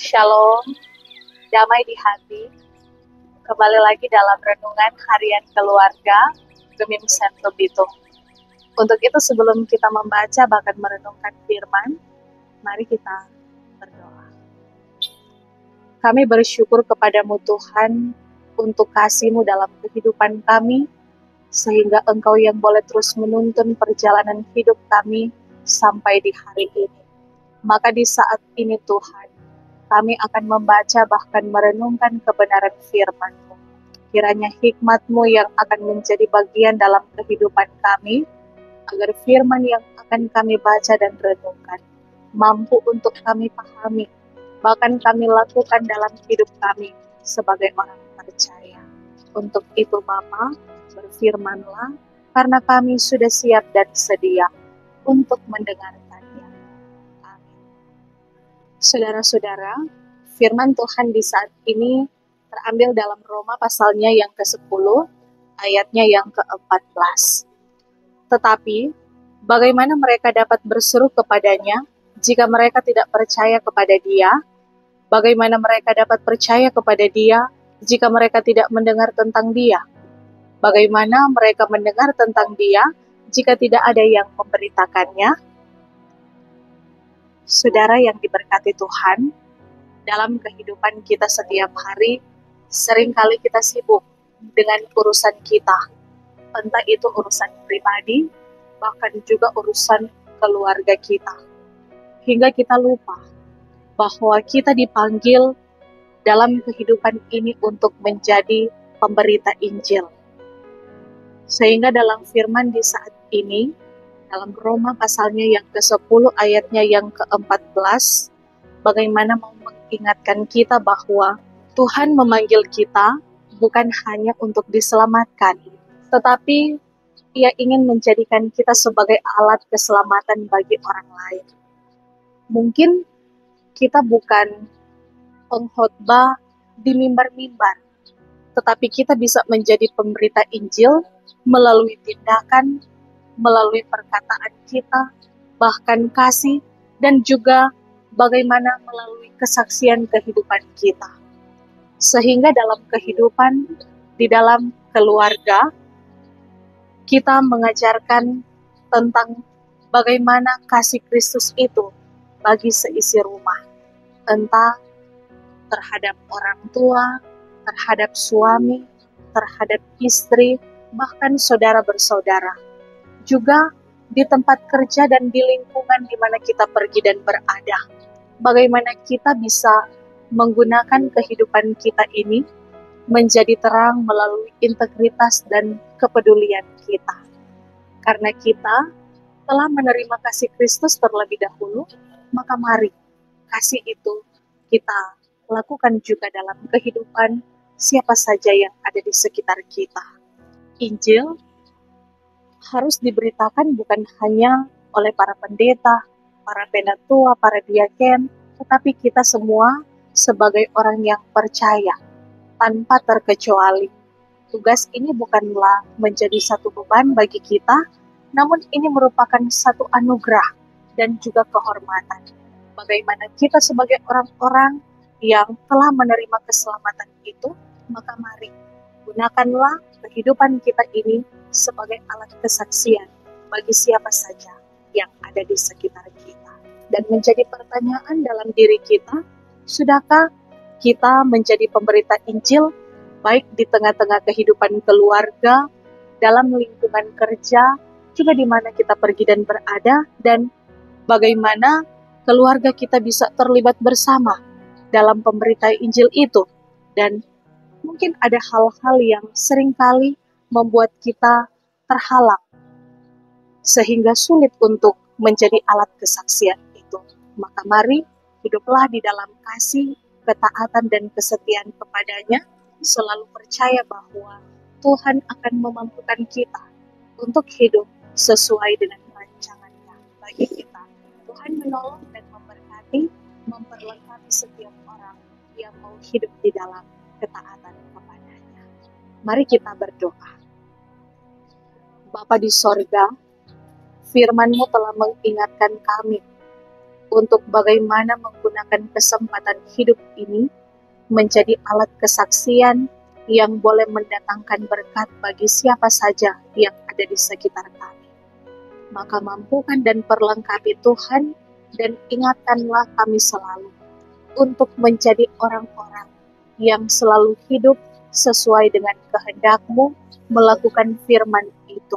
Shalom, damai di hati. Kembali lagi dalam renungan harian keluarga Gemim Sentro Bitung. Untuk itu sebelum kita membaca bahkan merenungkan firman, mari kita berdoa. Kami bersyukur kepadamu Tuhan untuk kasih-Mu dalam kehidupan kami, sehingga Engkau yang boleh terus menuntun perjalanan hidup kami sampai di hari ini. Maka di saat ini Tuhan, kami akan membaca bahkan merenungkan kebenaran firman-Mu. Kiranya hikmat-Mu yang akan menjadi bagian dalam kehidupan kami, agar firman yang akan kami baca dan renungkan mampu untuk kami pahami, bahkan kami lakukan dalam hidup kami sebagai orang percaya. Untuk itu Bapa, berfirmanlah, karena kami sudah siap dan sedia untuk mendengarkannya. Amin. Saudara-saudara, firman Tuhan di saat ini terambil dalam Roma pasalnya yang ke-10, ayatnya yang ke-14. Tetapi, bagaimana mereka dapat berseru kepadanya jika mereka tidak percaya kepada Dia? Bagaimana mereka dapat percaya kepada Dia jika mereka tidak mendengar tentang Dia? Bagaimana mereka mendengar tentang Dia jika tidak ada yang memberitakannya? Saudara yang diberkati Tuhan, dalam kehidupan kita setiap hari, seringkali kita sibuk dengan urusan kita, entah itu urusan pribadi, bahkan juga urusan keluarga kita. Hingga kita lupa bahwa kita dipanggil dalam kehidupan ini untuk menjadi pemberita Injil. Sehingga dalam firman di saat ini, dalam Roma pasalnya yang ke-10 ayatnya yang ke-14, bagaimana mau mengingatkan kita bahwa Tuhan memanggil kita bukan hanya untuk diselamatkan, tetapi Ia ingin menjadikan kita sebagai alat keselamatan bagi orang lain. Mungkin kita bukan pengkhotbah di mimbar-mimbar, tetapi kita bisa menjadi pemberita Injil melalui tindakan, melalui perkataan kita, bahkan kasih, dan juga bagaimana melalui kesaksian kehidupan kita. Sehingga dalam kehidupan, di dalam keluarga, kita mengajarkan tentang bagaimana kasih Kristus itu bagi seisi rumah. Entah terhadap orang tua, terhadap suami, terhadap istri, bahkan saudara bersaudara. Juga di tempat kerja dan di lingkungan di mana kita pergi dan berada. Bagaimana kita bisa menggunakan kehidupan kita ini menjadi terang melalui integritas dan kepedulian kita. Karena kita telah menerima kasih Kristus terlebih dahulu, maka mari kasih itu kita lakukan juga dalam kehidupan siapa saja yang ada di sekitar kita. Injil harus diberitakan bukan hanya oleh para pendeta, para penatua, para diaken, tetapi kita semua sebagai orang yang percaya, tanpa terkecuali. Tugas ini bukanlah menjadi satu beban bagi kita, namun ini merupakan satu anugerah dan juga kehormatan. Bagaimana kita sebagai orang-orang yang telah menerima keselamatan itu, maka mari gunakanlah kehidupan kita ini sebagai alat kesaksian bagi siapa saja yang ada di sekitar kita. Dan menjadi pertanyaan dalam diri kita, sudahkah kita menjadi pemberita Injil baik di tengah-tengah kehidupan keluarga, dalam lingkungan kerja, juga di mana kita pergi dan berada, dan bagaimana keluarga kita bisa terlibat bersama dalam pemberitaan Injil itu. Dan mungkin ada hal-hal yang seringkali membuat kita terhalang, sehingga sulit untuk menjadi alat kesaksian itu. Maka mari hiduplah di dalam kasih, ketaatan, dan kesetiaan kepadanya, selalu percaya bahwa Tuhan akan memampukan kita untuk hidup sesuai dengan rancangannya bagi kita. Tuhan menolong dan memberkati, memperlengkapi setiap orang yang mau hidup di dalam ketaatan kepadanya. Mari kita berdoa. Bapa di sorga, firman-Mu telah mengingatkan kami untuk bagaimana menggunakan gunakan kesempatan hidup ini menjadi alat kesaksian yang boleh mendatangkan berkat bagi siapa saja yang ada di sekitar kami. Maka mampukan dan perlengkapi Tuhan, dan ingatkanlah kami selalu untuk menjadi orang-orang yang selalu hidup sesuai dengan kehendak-Mu, melakukan firman itu.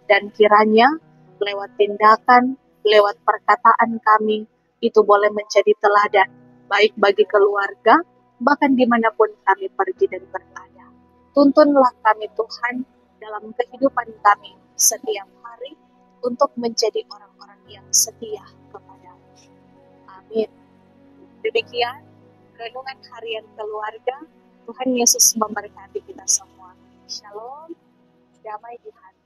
Dan kiranya lewat tindakan, lewat perkataan kami, itu boleh menjadi teladan, baik bagi keluarga, bahkan dimanapun kami pergi dan berada. Tuntunlah kami Tuhan dalam kehidupan kami setiap hari untuk menjadi orang-orang yang setia kepada-Mu. Amin. Demikian renungan harian keluarga. Tuhan Yesus memberkati kita semua. Shalom, damai di hati.